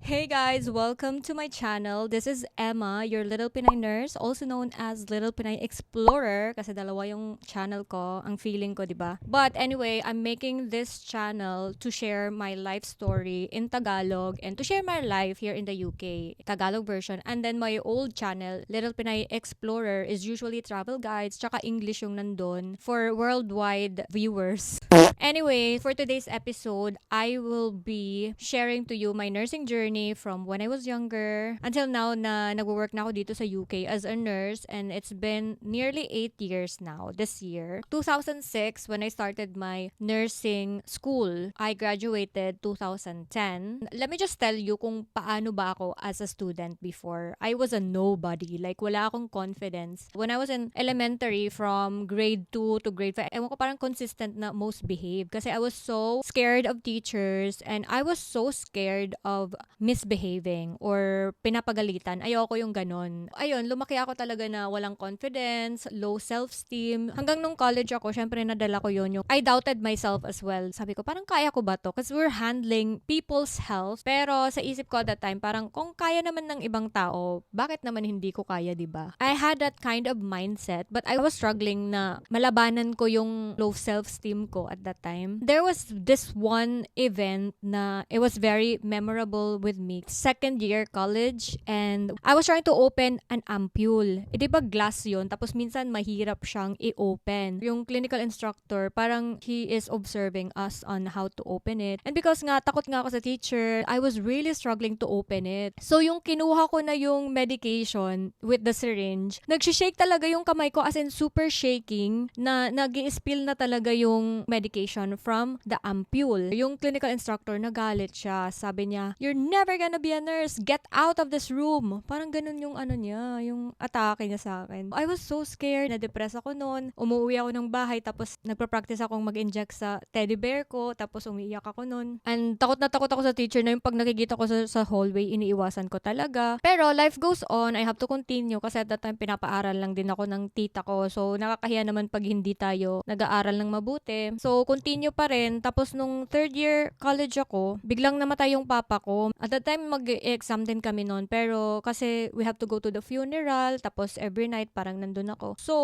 Hey guys, welcome to my channel. This is Emma, your Little Pinay nurse, also known as Little Pinay Explorer kasi dalawa yung channel ko, ang feeling ko, 'di ba? But anyway, I'm making this channel to share my life story in Tagalog and to share my life here in the UK, Tagalog version. And then my old channel, Little Pinay Explorer, is usually travel guides tsaka English yung nandun for worldwide viewers. Anyway, for today's episode, I will be sharing to you my nursing journey from when I was younger until now na nagwo-work na ako dito sa UK as a nurse, and it's been nearly 8 years now this year. 2006 when I started my nursing school. I graduated 2010. Let me just tell you kung paano ba ako as a student before. I was a nobody. Like, wala akong confidence. When I was in elementary from grade 2 to grade 5, ewan ko, parang consistent na most behave. Kasi I was so scared of teachers and I was so scared of misbehaving or pinapagalitan. Ayoko yung ganon. Ayun, lumaki ako talaga na walang confidence, low self-esteem. Hanggang nung college ako, syempre nadala ko yun. Yung I doubted myself as well. Sabi ko, parang kaya ko ba to? Because we're handling people's health. Pero sa isip ko at that time, parang kung kaya naman ng ibang tao, bakit naman hindi ko kaya, diba? I had that kind of mindset, but I was struggling na malabanan ko yung low self-esteem ko at that time. There was this one event na it was very memorable with me. Second year college, and I was trying to open an ampule. Eh, di ba glass yun? Tapos minsan mahirap siyang i-open. Yung clinical instructor, parang he is observing us on how to open it. And because nga, takot nga ako sa teacher, I was really struggling to open it. So yung kinuha ko na yung medication with the syringe, nag-shake talaga yung kamay ko, as in super shaking, na nag-i-spill na talaga yung medication from the ampule. Yung clinical instructor, nagalit siya. Sabi niya, "You're never gonna be a nurse. Get out of this room." Parang ganun yung ano niya, yung atake niya sa akin. I was so scared. Na-depress ako noon. Umuwi ako ng bahay, tapos nagpa-practice akong mag-inject sa teddy bear ko, tapos umiiyak ako noon. And takot na takot ako sa teacher na yung pag nakikita ko sa hallway, iniiwasan ko talaga. Pero life goes on. I have to continue kasi at that time pinapaaral lang din ako ng tita ko. So nakakahiya naman pag hindi tayo nag-aaral ng mabuti. So continue pa rin. Tapos nung third year college ako, biglang namatay yung papa ko. At that time mag-exam din kami noon, pero kasi we have to go to the funeral, tapos every night parang nandun ako. So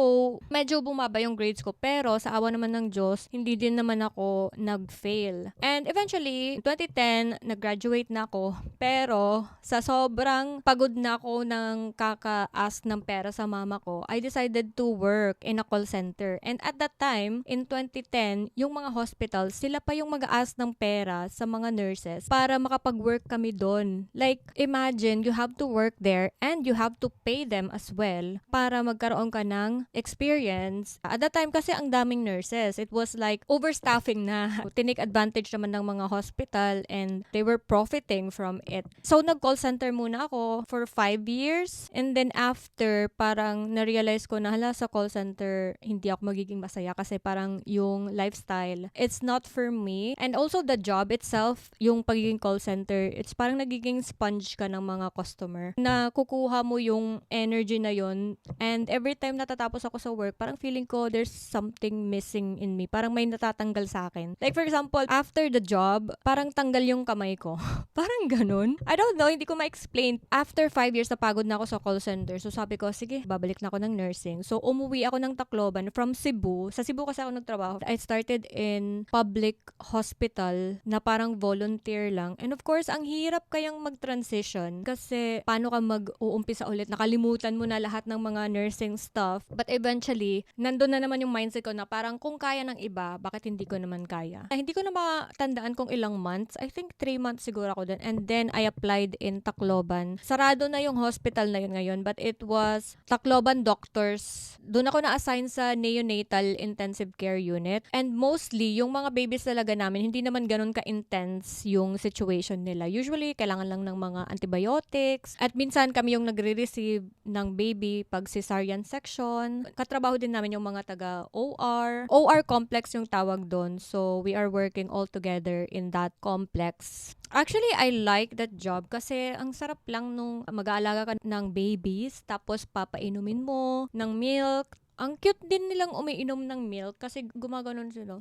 medyo bumaba yung grades ko, pero sa awa naman ng Diyos, hindi din naman ako nag-fail. And eventually, 2010, nag-graduate na ako, pero sa sobrang pagod na ako ng kaka-ask ng pera sa mama ko, I decided to work in a call center. And at that time, in 2010, yung mga hospitals, sila pa yung mag-ask ng pera sa mga nurses para makapag-work kami doon. Like, imagine, you have to work there and you have to pay them as well para magkaroon ka ng experience. At that time kasi ang daming nurses. It was like overstaffing na. Tinake advantage naman ng mga hospital and they were profiting from it. So, nag-call center muna ako for 5 years. And then after, parang na-realize ko na hala, sa call center, hindi ako magiging masaya kasi parang yung lifestyle, it's not for me. And also the job itself, yung pagiging call center, it's parang nagiging sponge ka ng mga customer na kukuha mo yung energy na yon. And every time natatapos ako sa work, parang feeling ko there's something missing in me. Parang may natatanggal sa akin. Like for example, after the job, parang tanggal yung kamay ko. Parang ganun. I don't know, hindi ko ma-explain. After 5 years, napagod na ako sa call center. So sabi ko, sige, babalik na ako ng nursing. So umuwi ako ng Tacloban from Cebu. Sa Cebu kasi ako nagtrabaho. I started in public hospital na parang volunteer lang. And of course, ang hirap kayang mag-transition kasi paano ka mag-uumpisa ulit? Nakalimutan mo na lahat ng mga nursing stuff. But eventually, nandun na naman yung mindset ko na parang kung kaya ng iba, bakit hindi ko naman kaya? Hindi ko na matandaan kung ilang months. I think 3 months siguro ako dun. And then, I applied in Tacloban. Sarado na yung hospital na yun ngayon, but it was Tacloban Doctors. Doon ako na-assign sa neonatal intensive care unit. And mostly, yung mga babies talaga namin, hindi naman ganun ka-intense yung situation nila. Usually, kailangan lang ng mga antibiotics. At minsan, kami yung nagre-receive ng baby pag cesarean section. Katrabaho din namin yung mga taga-OR. OR complex yung tawag doon. So, we are working all together in that complex. Actually, I like that job kasi ang sarap lang nung mag-aalaga ka ng babies, tapos papainumin mo ng milk. Ang cute din nilang umiinom ng milk kasi gumaganon sila.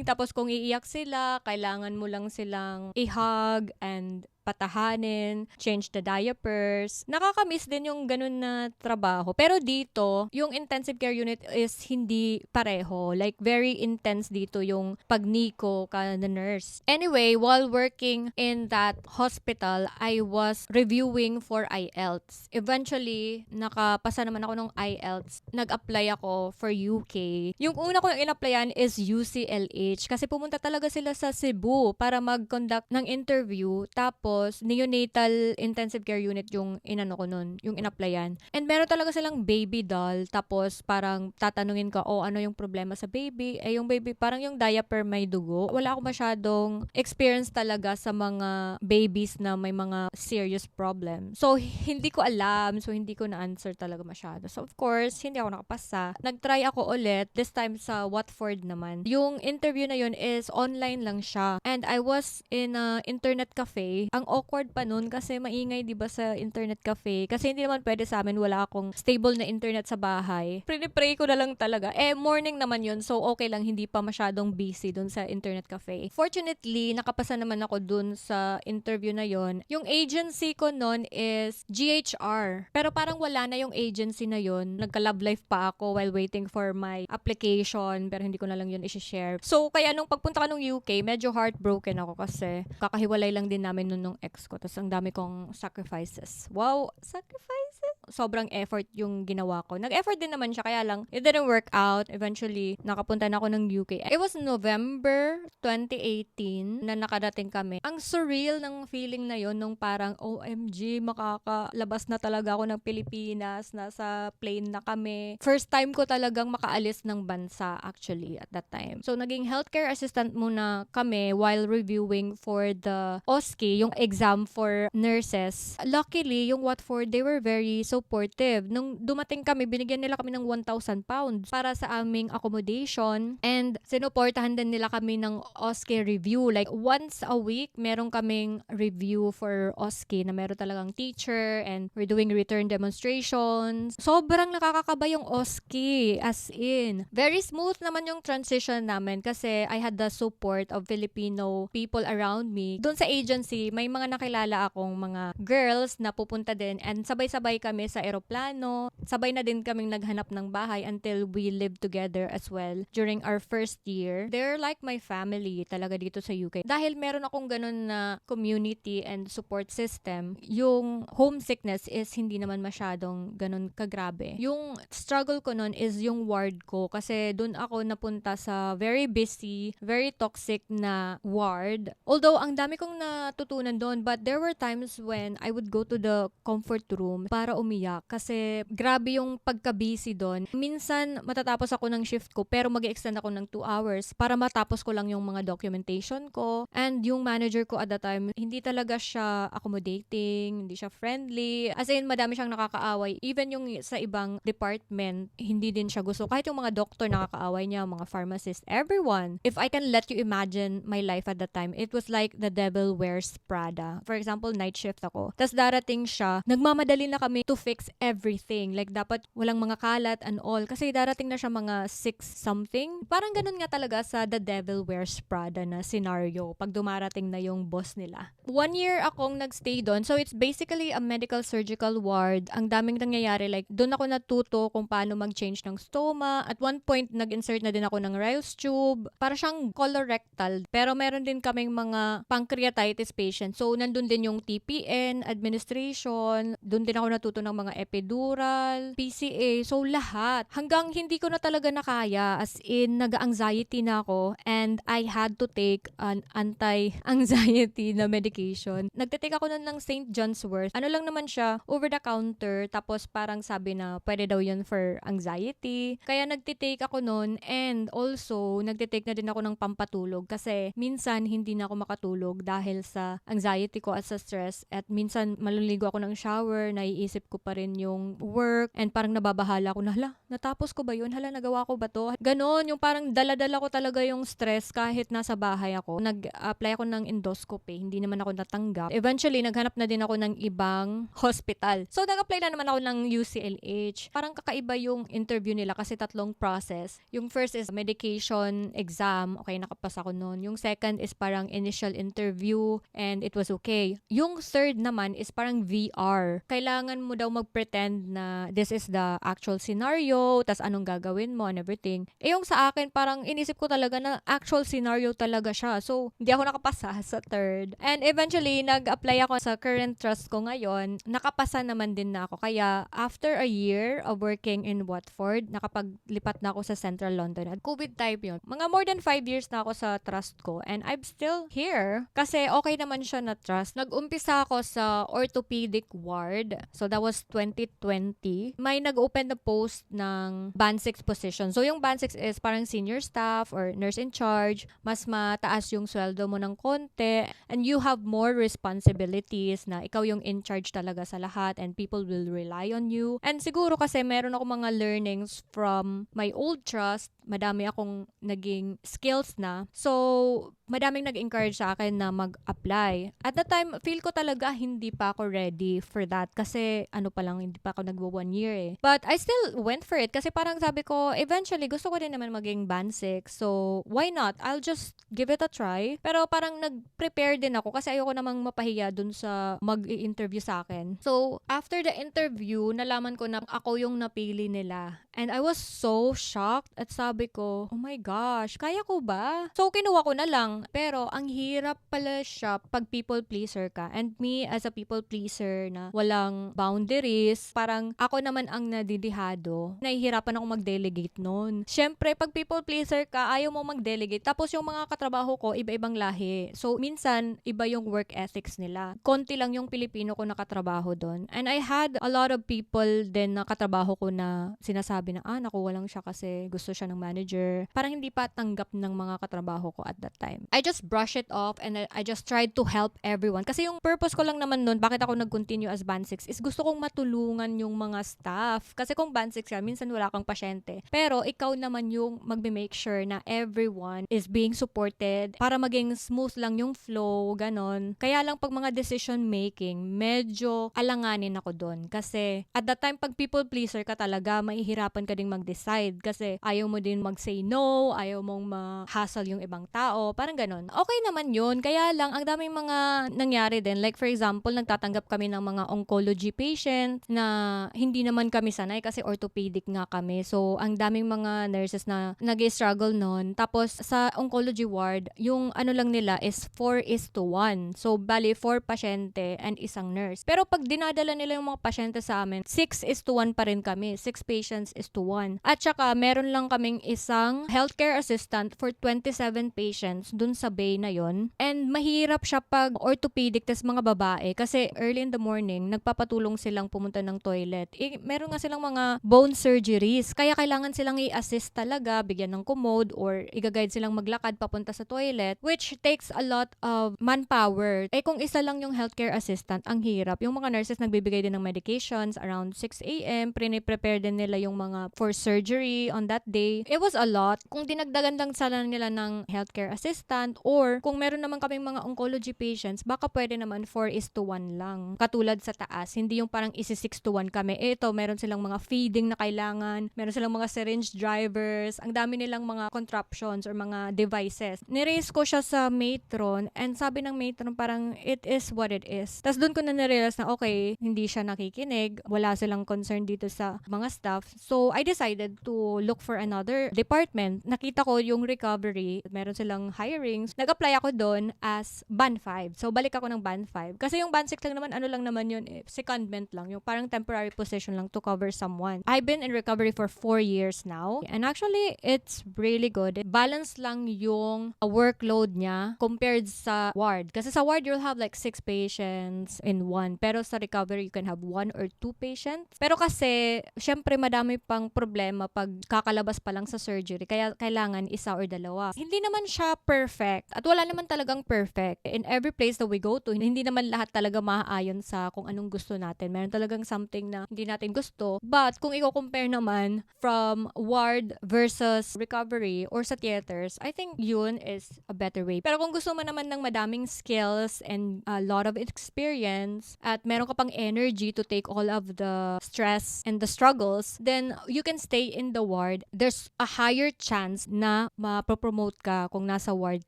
Tapos kung iiyak sila, kailangan mo lang silang i-hug and patahanin, change the diapers. Nakakamiss din yung ganun na trabaho. Pero dito, yung intensive care unit is hindi pareho. Like, very intense dito yung pagniko ka na nurse. Anyway, while working in that hospital, I was reviewing for IELTS. Eventually, nakapasa naman ako ng IELTS. Nag-apply ako for UK. Yung una ko yung in-applyan is UCLH kasi pumunta talaga sila sa Cebu para mag-conduct ng interview. Tapos, neonatal intensive care unit yung inano ko nun, yung in-applyan. And meron talaga silang baby doll. Tapos, parang tatanungin ka, ano yung problema sa baby? Yung baby, parang yung diaper may dugo. Wala ako masyadong experience talaga sa mga babies na may mga serious problem. So, hindi ko alam. So, hindi ko na-answer talaga masyado. So, of course, hindi ako nakapasa. Nag-try ako ulit, this time sa Watford naman. Yung interview na yun is online lang siya. And I was in a internet cafe. Ang awkward pa nun kasi maingay, di ba, sa internet cafe. Kasi hindi naman pwede sa amin, wala akong stable na internet sa bahay. Pray ko na lang talaga. Morning naman yun, so okay lang, hindi pa masyadong busy dun sa internet cafe. Fortunately, nakapasa naman ako dun sa interview na yun. Yung agency ko nun is GHR. Pero parang wala na yung agency na yun. Nagka-love life pa ako while waiting for my application, pero hindi ko na lang yun i-share. So, kaya nung pagpunta ka nung UK, medyo heartbroken ako kasi kakahiwalay lang din namin nun nung ex ko. Tapos ang dami kong sacrifices. Wow, sacrifices? Sobrang effort yung ginawa ko. Nag-effort din naman siya, kaya lang, it didn't work out. Eventually, nakapunta na ako ng UK. It was November 2018 na nakadating kami. Ang surreal ng feeling na yon nung parang, OMG, makakalabas na talaga ako ng Pilipinas. Nasa plane na kami. First time ko talagang makaalis ng bansa actually at that time. So, naging healthcare assistant muna kami while reviewing for the OSCE, yung exam for nurses. Luckily, yung Watford, they were very supportive. Nung dumating kami, binigyan nila kami ng 1,000 pounds para sa aming accommodation and sinuportahan din nila kami ng OSCE review. Like, once a week, meron kaming review for OSCE na meron talagang teacher and we're doing return demonstrations. Sobrang nakakakaba yung OSCE, as in. Very smooth naman yung transition namin kasi I had the support of Filipino people around me. Doon sa agency, may mga nakilala akong mga girls na pupunta din and sabay-sabay kami sa eroplano. Sabay na din kaming naghanap ng bahay until we lived together as well during our first year. They're like my family talaga dito sa UK. Dahil meron akong ganun na community and support system, yung homesickness is hindi naman masyadong ganun kagrabe. Yung struggle ko nun is yung ward ko kasi dun ako napunta sa very busy, very toxic na ward. Although, ang dami kong natutunan doon, but there were times when I would go to the comfort room para umiyak kasi grabe yung pagka-busy doon. Minsan, matatapos ako ng shift ko pero mag-extend ako ng 2 hours para matapos ko lang yung mga documentation ko. And yung manager ko at that time, hindi talaga siya accommodating, hindi siya friendly. As in, madami siyang nakakaaway. Even yung sa ibang department, hindi din siya gusto. Kahit yung mga doctor nakakaaway niya, mga pharmacist, everyone. If I can let you imagine my life at that time, it was like the devil wears Prada. For example, night shift ako. Tapos darating siya, nagmamadali na kami to fix everything. Like, dapat walang mga kalat and all. Kasi darating na siya mga 6 something. Parang ganun nga talaga sa the devil wears Prada na scenario pag dumarating na yung boss nila. 1 year akong nagstay doon. So, it's basically a medical surgical ward. Ang daming nangyayari. Like, doon ako natuto kung paano mag-change ng stoma. At one point, nag-insert na din ako ng Ryle's tube. Para siyang colorectal. Pero meron din kaming mga pancreatitis patients. So, nandun din yung TPN, administration. Doon din ako natuto ng mga epidural, PCA. So, lahat. Hanggang hindi ko na talaga nakaya. As in, nag-anxiety na ako. And I had to take an anti-anxiety na medication. Nagtitake ako nun ng St. John's Wort. Ano lang naman siya, over the counter. Tapos parang sabi na pwede daw yun for anxiety. Kaya nagtitake ako nun. And also, nagtitake na din ako ng pampatulog. Kasi minsan, hindi na ako makatulog dahil sa anxiety ko at sa stress. At minsan, maliligo ako ng shower, naiisip ko pa rin yung work and parang nababahala ko na, hala, natapos ko ba yun? Hala, nagawa ko ba to? Ganon, yung parang dala-dala ko talaga yung stress kahit nasa bahay ako. Nag-apply ako ng endoscopy, hindi naman ako natanggap. Eventually, naghanap na din ako ng ibang hospital. So, nag-apply na naman ako ng UCLH. Parang kakaiba yung interview nila kasi tatlong process. Yung first is medication exam. Okay, nakapasa ako noon. Yung second is parang initial interview and it was okay. Yung third naman is parang VR. Kailangan mo daw mag-pretend na this is the actual scenario, tas anong gagawin mo and everything. Yung sa akin, parang inisip ko talaga na actual scenario talaga siya. So, hindi ako nakapasa sa third. And eventually, nag-apply ako sa current trust ko ngayon. Nakapasa naman din na ako. Kaya, after a year of working in Watford, nakapaglipat na ako sa Central London. At COVID type yun. Mga more than 5 years na ako sa trust ko. And I'm still here. Kasi okay naman siya na trust. Nag-umpisa ako sa orthopedic ward. So, that was 2020. May nag-open na post ng Band 6 position. So, yung Band 6 is parang senior staff or nurse in charge. Mas mataas yung sweldo mo ng konti. And you have more responsibilities na ikaw yung in charge talaga sa lahat and people will rely on you. And siguro kasi meron ako mga learnings from my old trust. Madami akong naging skills na. So, madaming nag-encourage sa akin na mag-apply. At the time, feel ko talaga hindi pa ako ready for that. Kasi ano pa lang, hindi pa ako nagwa 1 year eh. But I still went for it. Kasi parang sabi ko, eventually, gusto ko din naman maging band 6. So, why not? I'll just give it a try. Pero parang nag-prepare din ako kasi ayoko namang mapahiya dun sa mag-i-interview sa akin. So, after the interview, nalaman ko na ako yung napili nila. And I was so shocked at sabi ko, oh my gosh, kaya ko ba? So, kinuha ko na lang. Pero, ang hirap pala siya pag people pleaser ka. And me, as a people pleaser na walang boundaries, parang ako naman ang nadidihado. Nahihirapan ako mag-delegate nun. Siyempre, pag people pleaser ka, ayaw mo mag-delegate. Tapos, yung mga katrabaho ko, iba-ibang lahi. So, minsan, iba yung work ethics nila. Konti lang yung Pilipino ko nakatrabaho doon. And I had a lot of people din na katrabaho ko na sinasabi na, nakuha lang siya kasi gusto siya ng manager. Parang hindi pa tanggap ng mga katrabaho ko at that time. I just brush it off and I just tried to help everyone. Kasi yung purpose ko lang naman nun, bakit ako nag-continue as band 6, is gusto kong matulungan yung mga staff. Kasi kung band 6 ka, minsan wala kang pasyente. Pero ikaw naman yung magbe-make sure na everyone is being supported para maging smooth lang yung flow, ganon. Kaya lang pag mga decision making, medyo alanganin ako doon. Kasi at that time, pag people pleaser ka talaga, mahihirapan ka ding mag-decide. Kasi ayaw mo din mag-say no, ayaw mong ma-hassle yung ibang tao, parang ganon. Okay naman yun. Kaya lang, ang daming mga nangyari din. Like for example, nagtatanggap kami ng mga oncology patient na hindi naman kami sanay kasi orthopedic nga kami. So, ang daming mga nurses na nag-struggle nun. Tapos, sa oncology ward, yung ano lang nila is 4:1. So, bali, 4 pasyente and isang nurse. Pero pag dinadala nila yung mga pasyente sa amin, 6:1 pa rin kami. 6 patients is to 1. At saka, meron lang kaming isang healthcare assistant for 27 patients dun sa bay na yon. And mahirap siya pag orthopedic tas mga babae kasi early in the morning, nagpapatulong silang pumunta ng toilet. Meron nga silang mga bone surgeries. Kaya kailangan silang i-assist talaga, bigyan ng commode or i-guide silang maglakad papunta sa toilet, which takes a lot of manpower. Kung isa lang yung healthcare assistant, ang hirap. Yung mga nurses nagbibigay din ng medications around 6 a.m. Prepare din nila yung mga for surgery on that day. It was a lot. Kung dinagdagan lang sana nila ng healthcare assistant or kung meron naman kaming mga oncology patients, baka pwede naman 4:1 lang. Katulad sa taas, hindi yung parang 6:1 kami. Ito, meron silang mga feeding na kailangan, meron silang mga syringe drivers, ang dami nilang mga contraptions or mga devices. Niraise ko siya sa matron and sabi ng matron parang it is what it is. Tapos doon ko na narealize na okay, hindi siya nakikinig, wala silang concern dito sa mga staff. So, I decided to look for another department. Nakita ko yung recovery, meron silang hirings. Nag-apply ako doon as band 5. So, balik ako ng band 5. Kasi yung band 6 lang naman, ano lang naman yun, secondment lang. Yung parang temporary position lang to cover someone. I've been in recovery for 4 years now. And actually, it's really good. Balance lang yung workload niya compared sa ward. Kasi sa ward, you'll have like 6 patients in one. Pero sa recovery, you can have 1 or 2 patients. Pero kasi, syempre, madami pang problema pag kakalabas pa lang sa surgery. Kaya kailangan isa or dalawa. Hindi naman siya perfect. At wala naman talagang perfect. In every place that we go to, hindi naman lahat talaga maaayon sa kung anong gusto natin. Meron talagang something na hindi natin gusto. But kung i-compare naman from ward versus recovery or sa theaters, I think yun is a better way. Pero kung gusto mo naman ng madaming skills and a lot of experience at meron ka pang energy to take all of the stress and the struggles, then you can stay in the ward. There's a higher chance na ma-promote ka kung nasa ward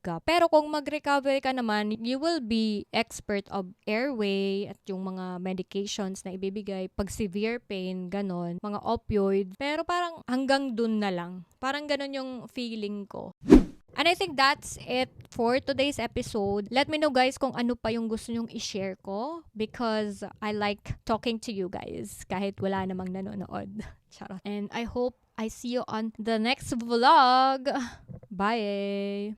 ka. Pero kung mag-recover ka naman, you will be expert of airway at yung mga medications na ibibigay pag severe pain, ganon, mga opioid. Pero parang hanggang dun na lang. Parang ganon yung feeling ko. And I think that's it for today's episode. Let me know guys kung ano pa yung gusto nyong i-share ko because I like talking to you guys kahit wala namang nanonood. Charot. And I hope I see you on the next vlog. Bye!